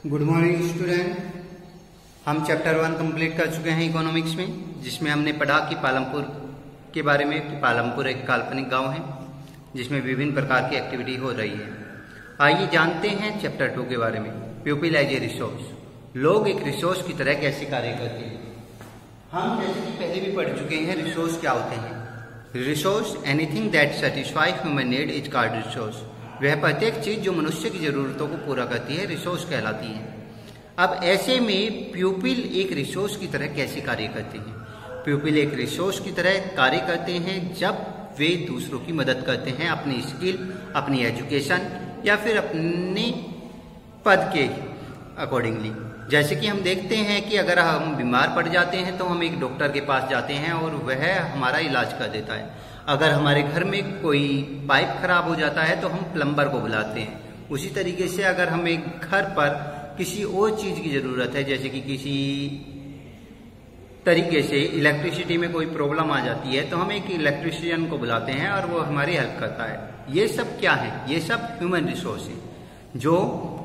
Good morning student. हम chapter 1 complete कर चुके हैं इकोनॉमिक्स में, जिसमें हमने पढ़ा कि पालमपुर के बारे में कि पालमपुर एक काल्पनिक गांव है जिसमें विभिन्न प्रकार की एक्टिविटी हो रही है। आइए जानते हैं चैप्टर 2 के बारे में, पीपल एज ए रिसोर्स। लोग एक रिसोर्स की तरह कैसे कार्य करते हैं। हम जैसे कि पहले भी पढ़ चुके हैं रिसोर्स क्या होते हैं। Resource anything that satisfy human need is called resource. वह प्रत्येक चीज जो मनुष्य की जरूरतों को पूरा करती है रिसोर्स कहलाती है। अब ऐसे में प्यूपिल एक रिसोर्स की तरह कैसे कार्य करते हैं। प्यूपिल एक रिसोर्स की तरह कार्य करते हैं जब वे दूसरों की मदद करते हैं अपनी स्किल, अपनी एजुकेशन या फिर अपने पद के अकॉर्डिंगली। जैसे कि हम देखते हैं कि अगर हम बीमार पड़ जाते हैं तो हम एक डॉक्टर के पास जाते हैं और वह हमारा इलाज कर देता है। अगर हमारे घर में कोई पाइप खराब हो जाता है तो हम प्लम्बर को बुलाते हैं। उसी तरीके से अगर हमें घर पर किसी और चीज की जरूरत है, जैसे कि किसी तरीके से इलेक्ट्रिसिटी में कोई प्रॉब्लम आ जाती है तो हम एक इलेक्ट्रिशियन को बुलाते हैं और वो हमारी हेल्प करता है। ये सब क्या है? ये सब ह्यूमन रिसोर्स है जो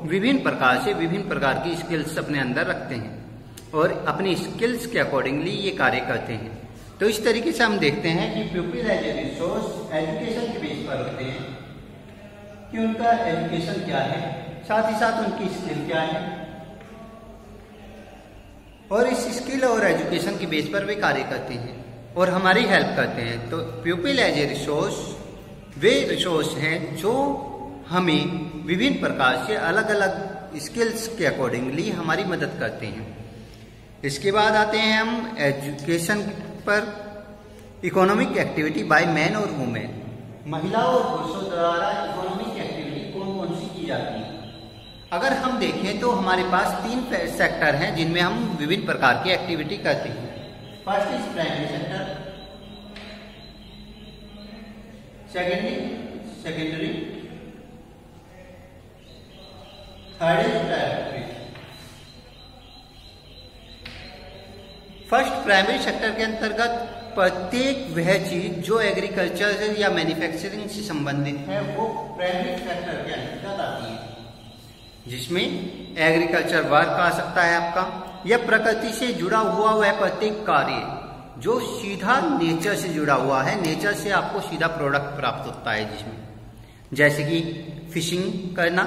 विभिन्न प्रकार की स्किल्स अपने अंदर रखते हैं और अपनी स्किल्स के अकॉर्डिंगली ये कार्य करते हैं। तो इस तरीके से हम देखते हैं कि people as a resource education के बेस पर होते हैं कि उनका एजुकेशन क्या है, साथ ही साथ उनकी स्किल क्या है, और इस स्किल और एजुकेशन के बेस पर वे कार्य करते हैं और हमारी हेल्प करते हैं। तो पीपल एज ए रिसोर्स वे रिसोर्स हैं जो हमें विभिन्न प्रकार से अलग अलग स्किल्स के अकॉर्डिंगली हमारी मदद करते हैं। इसके बाद आते हैं हम एजुकेशन पर। इकोनॉमिक एक्टिविटी बाय मैन और वुमेन। महिलाओं और पुरुषों द्वारा इकोनॉमिक एक्टिविटी कौन कौन सी की जाती है। अगर हम देखें तो हमारे पास 3 सेक्टर हैं जिनमें हम विभिन्न प्रकार की एक्टिविटी करते हैं। First is primary sector, secondary, third is tertiary. First primary sector के अंतर्गत प्रत्येक वह चीज जो एग्रीकल्चर से या मैन्युफैक्चरिंग से संबंधित है वो प्राइमरी सेक्टर के अंतर्गत आती है, जिसमें एग्रीकल्चर वर्क आ सकता है आपका, या प्रकृति से जुड़ा हुआ वह प्रत्येक कार्य जो सीधा नेचर से जुड़ा हुआ है, नेचर से आपको सीधा प्रोडक्ट प्राप्त होता है, जिसमें जैसे कि फिशिंग करना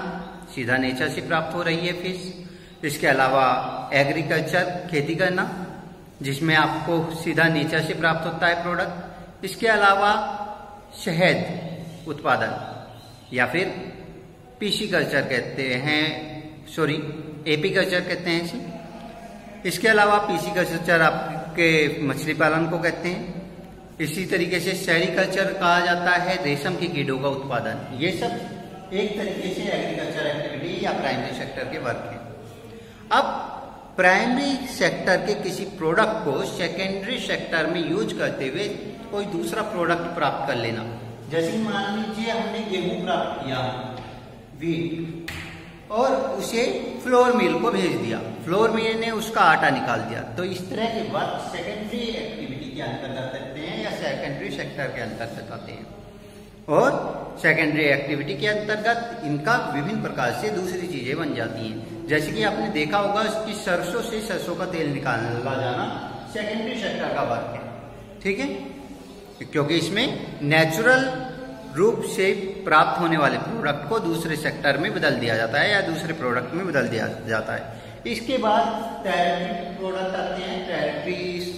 सीधा नेचर से प्राप्त हो रही है फिश। इसके अलावा एग्रीकल्चर खेती करना जिसमें आपको सीधा नेचर से प्राप्त होता है प्रोडक्ट। इसके अलावा शहद उत्पादन या फिर पीसी कल्चर कहते हैं, एपी कल्चर कहते हैं इसे। इसके अलावा पीसी कल्चर आपके मछली पालन को कहते हैं। इसी तरीके से सेरीकल्चर कहा जाता है रेशम के कीड़ों का उत्पादन। ये सब एक तरीके से एग्रीकल्चर एक्टिविटी या प्राइमरी सेक्टर के वर्क है। अब प्राइमरी सेक्टर के किसी प्रोडक्ट को सेकेंडरी सेक्टर में यूज करते हुए कोई दूसरा प्रोडक्ट प्राप्त कर लेना। जैसे मान लीजिए हमने गेहूं प्राप्त किया, व्हीट, और उसे फ्लोर मिल को भेज दिया, फ्लोर मिल ने उसका आटा निकाल दिया। तो इस तरह के वर्क सेकेंडरी एक्टिविटी के अंतर्गत आते हैं या सेकेंडरी सेक्टर के अंतर्गत आते हैं। और सेकेंडरी एक्टिविटी के अंतर्गत इनका विभिन्न प्रकार से दूसरी चीजें बन जाती हैं। जैसे कि आपने देखा होगा कि सरसों से सरसों का तेल निकाला जाना सेकेंडरी सेक्टर का वर्क है, ठीक है, क्योंकि इसमें नेचुरल रूप से प्राप्त होने वाले प्रोडक्ट को दूसरे सेक्टर में बदल दिया जाता है या दूसरे प्रोडक्ट में बदल दिया जाता है। इसके बाद टेरिटरी प्रोडक्ट आते हैं, टेरिटरी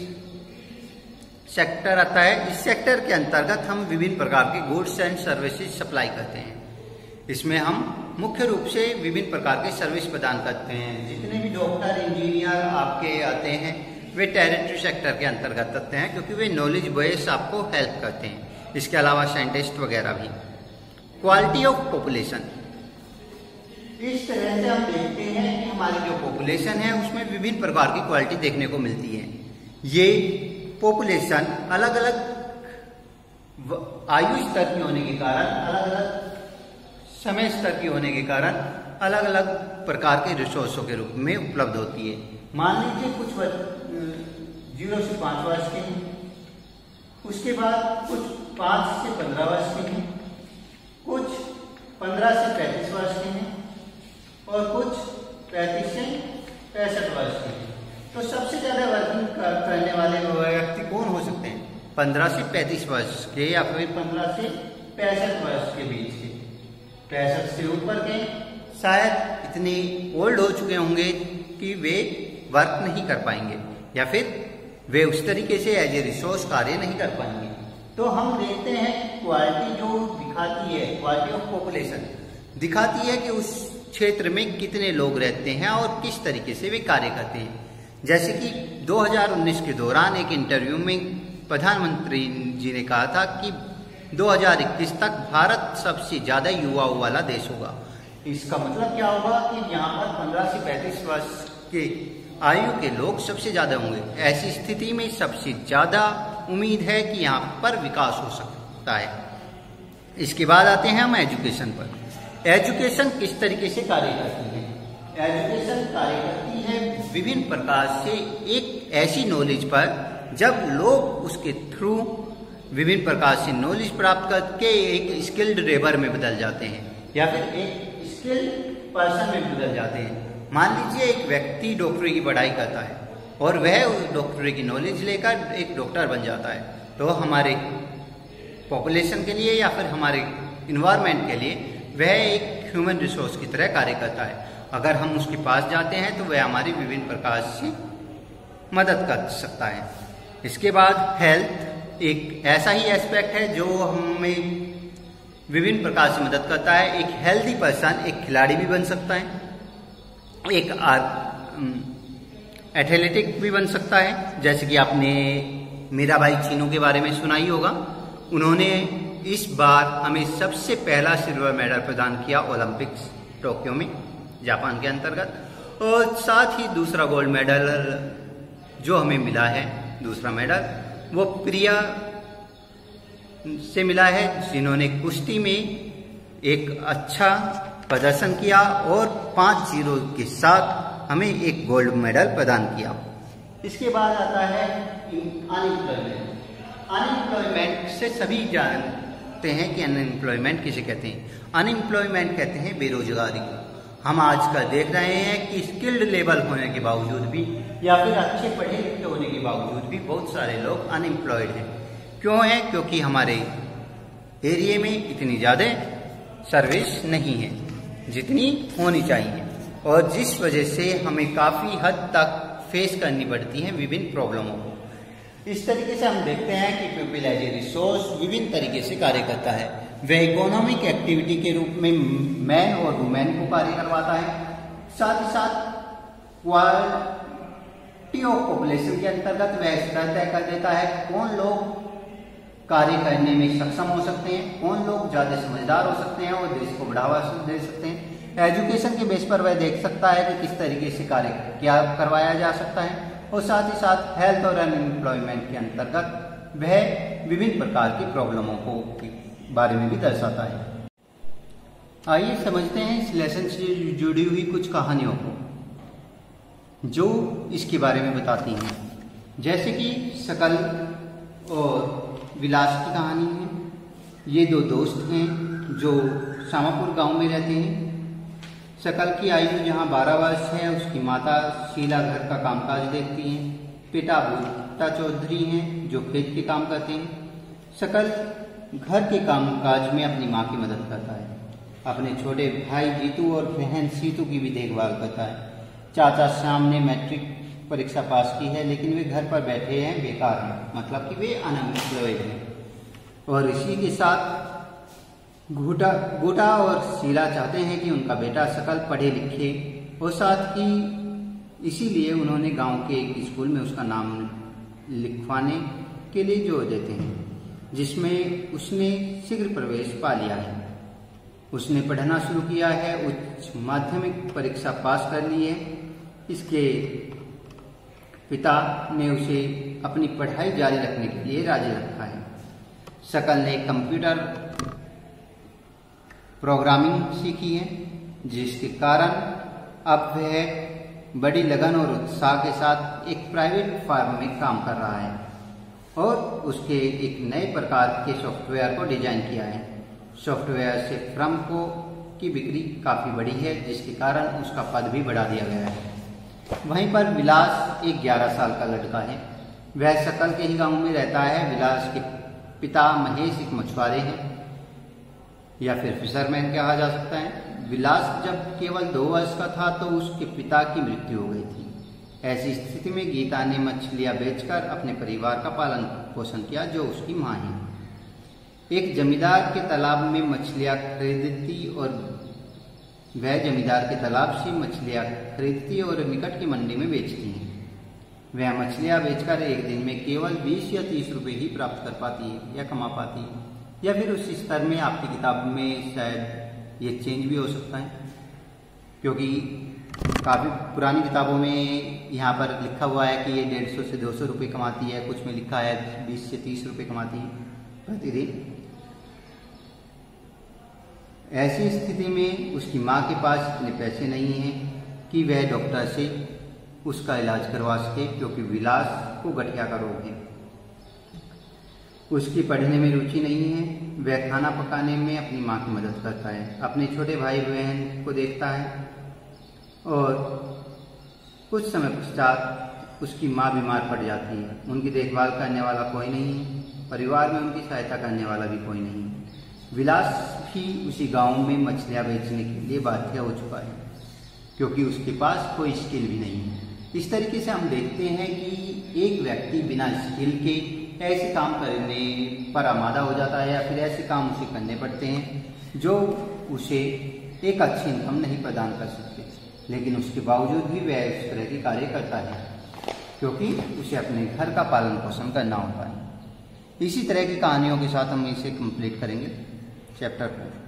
सेक्टर आता है। इस सेक्टर के अंतर्गत हम विभिन्न प्रकार के गुड्स एंड सर्विसेज सप्लाई करते हैं। इसमें हम मुख्य रूप से विभिन्न प्रकार के सर्विस प्रदान करते हैं। जितने भी डॉक्टर, इंजीनियर आपके आते हैं वे टेरिटरी सेक्टर के अंतर्गत आते हैं, क्योंकि वे नॉलेज बेस आपको हेल्प करते हैं। इसके अलावा साइंटिस्ट वगैरह भी। Quality of population. इस तरह से हम देखते हैं कि हमारी जो पॉपुलेशन है उसमें विभिन्न प्रकार की क्वालिटी देखने को मिलती है। ये पॉपुलेशन अलग अलग आयु स्तर की होने के कारण, अलग अलग समय स्तर की होने के कारण अलग अलग प्रकार के रिसोर्सों के रूप में उपलब्ध होती है। मान लीजिए कुछ 0 से 5 वर्ष के हैं, उसके बाद कुछ 5 से 15 वर्ष के हैं, कुछ 15 से 35 वर्ष के हैं और कुछ 35 से 65 वर्ष के। तो सबसे ज्यादा वर्किंग करने वाले व्यक्ति कौन हो सकते हैं? 15 से 35 वर्ष के या फिर 15 से 65 वर्ष के बीच के। 65 से ऊपर के शायद इतने ओल्ड हो चुके होंगे कि वे वर्क नहीं कर पाएंगे या फिर वे उस तरीके से एज ए रिसोर्स कार्य नहीं कर पाएंगे। तो हम देखते हैं क्वालिटी जो दिखाती है, क्वालिटी ऑफ पॉपुलेशन दिखाती है कि उस क्षेत्र में कितने लोग रहते हैं और किस तरीके से वे कार्य करते हैं। जैसे कि 2019 के दौरान एक इंटरव्यू में प्रधानमंत्री जी ने कहा था कि 2021 तक भारत सबसे ज्यादा युवाओं वाला देश होगा। इसका मतलब क्या होगा कि यहाँ पर 15 से 35 वर्ष के आयु के लोग सबसे ज्यादा होंगे। ऐसी स्थिति में सबसे ज्यादा उम्मीद है कि यहाँ पर विकास हो सकता है। इसके बाद आते हैं हम एजुकेशन पर। एजुकेशन किस तरीके से कार्य करती है? एजुकेशन कार्य करती है विभिन्न प्रकार से एक ऐसी नॉलेज पर जब लोग उसके थ्रू विभिन्न प्रकार से नॉलेज प्राप्त करके एक स्किल्ड लेबर में बदल जाते हैं या फिर एक स्किल्ड पर्सन में बदल जाते हैं। मान लीजिए एक व्यक्ति डॉक्टरी की पढ़ाई करता है और वह उस डॉक्टरी की नॉलेज लेकर एक डॉक्टर बन जाता है, तो हमारे पॉपुलेशन के लिए या फिर हमारे इन्वायरमेंट के लिए वह एक ह्यूमन रिसोर्स की तरह कार्य करता है। अगर हम उसके पास जाते हैं तो वह हमारी विभिन्न प्रकार से मदद कर सकता है। इसके बाद हेल्थ एक ऐसा ही एस्पेक्ट है जो हमें विभिन्न प्रकार से मदद करता है। एक हेल्दी पर्सन एक खिलाड़ी भी बन सकता है, एक एथलेटिक भी बन सकता है। जैसे कि आपने मीराबाई चीनू के बारे में सुना ही होगा। उन्होंने इस बार हमें सबसे पहला सिल्वर मेडल प्रदान किया ओलंपिक्स टोक्यो में, जापान के अंतर्गत। और साथ ही दूसरा गोल्ड मेडल जो हमें मिला है, दूसरा मेडल, वो प्रिया से मिला है, जिन्होंने कुश्ती में एक अच्छा प्रदर्शन किया और 5-0 के साथ हमें एक गोल्ड मेडल प्रदान किया। इसके बाद आता है अनएम्प्लॉयमेंट। अनएम्प्लॉयमेंट से सभी जानते हैं कि अनएम्प्लॉयमेंट किसे कहते हैं। अनएम्प्लॉयमेंट कहते हैं बेरोजगारी को। हम आजकल देख रहे हैं कि स्किल्ड लेवल होने के बावजूद भी या फिर अच्छे पढ़े लिखे होने के बावजूद भी बहुत सारे लोग अनएम्प्लॉयड हैं। क्यों है? क्योंकि हमारे एरिया में इतनी ज़्यादा सर्विस नहीं है जितनी होनी चाहिए, और जिस वजह से हमें काफ़ी हद तक फेस करनी पड़ती है विभिन्न प्रॉब्लमों को। इस तरीके से हम देखते हैं कि पीपल एज ए रिसोर्स विभिन्न तरीके से कार्य करता है। वह इकोनॉमिक एक्टिविटी के रूप में मैन और वुमेन को कार्य करवाता है। साथ ही साथ क्वालिटी ऑफ पॉपुलेशन के अंतर्गत वह स्तर तय कर देता है कौन लोग कार्य करने में सक्षम हो सकते हैं, कौन लोग ज्यादा समझदार हो सकते हैं और देश को बढ़ावा दे सकते हैं। एजुकेशन के बेस पर वह देख सकता है कि किस तरीके से कार्य क्या करवाया जा सकता है। और साथ ही साथ हेल्थ और अनएम्प्लॉयमेंट के अंतर्गत वह विभिन्न प्रकार की प्रॉब्लमों को के बारे में भी दर्शाता है। आइए समझते हैं इस लेसन से जुड़ी हुई कुछ कहानियों को जो इसके बारे में बताती हैं। जैसे कि शकल और विलास की कहानी है। ये दो दोस्त हैं जो शामापुर गांव में रहते हैं। शकल की आयु जहां 12 वर्ष है, उसकी माता शीला घर का कामकाज देखती हैं। पिता भूता चौधरी हैं जो खेत के काम करते हैं। शकल घर के कामकाज में अपनी मां की मदद करता है। अपने छोटे भाई जीतू और बहन सीतू की भी देखभाल करता है। चाचा श्याम ने मैट्रिक परीक्षा पास की है लेकिन वे घर पर बैठे हैं, बेकार हैं, मतलब कि वे अनएम्प्लॉयड हैं। और इसी के साथ गोटा और शीला चाहते हैं कि उनका बेटा शकल पढ़े लिखे, और साथ ही इसीलिए उन्होंने गांव के एक स्कूल में उसका नाम लिखवाने के लिए जोर देते हैं, जिसमें उसने शीघ्र प्रवेश पा लिया है। उसने पढ़ना शुरू किया है, उच्च माध्यमिक परीक्षा पास कर ली है। इसके पिता ने उसे अपनी पढ़ाई जारी रखने के लिए राजी रखा है। शकल ने कंप्यूटर प्रोग्रामिंग सीखी है, जिसके कारण अब वह बड़ी लगन और उत्साह के साथ एक प्राइवेट फार्म में काम कर रहा है और उसके एक नए प्रकार के सॉफ्टवेयर को डिजाइन किया है। सॉफ्टवेयर से फर्म की बिक्री काफ़ी बड़ी है, जिसके कारण उसका पद भी बढ़ा दिया गया है। वहीं पर विलास एक 11 साल का लड़का है। वह सकल के ही गांव में रहता है। विलास के पिता महेश एक मछुआरे हैं या फिर फिशरमैन कहा जा सकता है। विलास जब केवल 2 वर्ष का था तो उसके पिता की मृत्यु हो गई थी। ऐसी स्थिति में गीता ने मछलियां बेचकर अपने परिवार का पालन पोषण किया, जो उसकी मां है। एक जमींदार के तालाब में मछलियां खरीदती और वह जमींदार के तालाब से मछलियां खरीदती और निकट की मंडी में बेचती हैं। वह मछलियां बेचकर एक दिन में केवल 20 या 30 रुपए ही प्राप्त कर पाती है या कमा पाती है, या फिर उस स्तर में आपकी किताब में शायद ये चेंज भी हो सकता है, क्योंकि काफ़ी पुरानी किताबों में यहाँ पर लिखा हुआ है कि ये 150 से 200 रुपये कमाती है, कुछ में लिखा है 20 से 30 रुपये कमाती है प्रतिदिन। ऐसी स्थिति में उसकी माँ के पास इतने पैसे नहीं हैं कि वह डॉक्टर से उसका इलाज करवा सके, क्योंकि विलास को गठिया का रोग है। उसकी पढ़ने में रुचि नहीं है। वह खाना पकाने में अपनी माँ की मदद करता है, अपने छोटे भाई बहन को देखता है और कुछ समय पश्चात उसकी माँ बीमार पड़ जाती है। उनकी देखभाल करने वाला कोई नहीं है, परिवार में उनकी सहायता करने वाला भी कोई नहीं है। विलास भी उसी गांव में मछलियां बेचने के लिए बाध्य हो चुका है, क्योंकि उसके पास कोई स्किल भी नहीं है। इस तरीके से हम देखते हैं कि एक व्यक्ति बिना स्किल के ऐसे काम करने पर आमादा हो जाता है, या फिर ऐसे काम उसे करने पड़ते हैं जो उसे एक अच्छी इनकम नहीं प्रदान कर सकते, लेकिन उसके बावजूद भी वह इस तरह के कार्य करता है, क्योंकि उसे अपने घर का पालन पोषण करना होता है। इसी तरह की कहानियों के साथ हम इसे कंप्लीट करेंगे चैप्टर 4।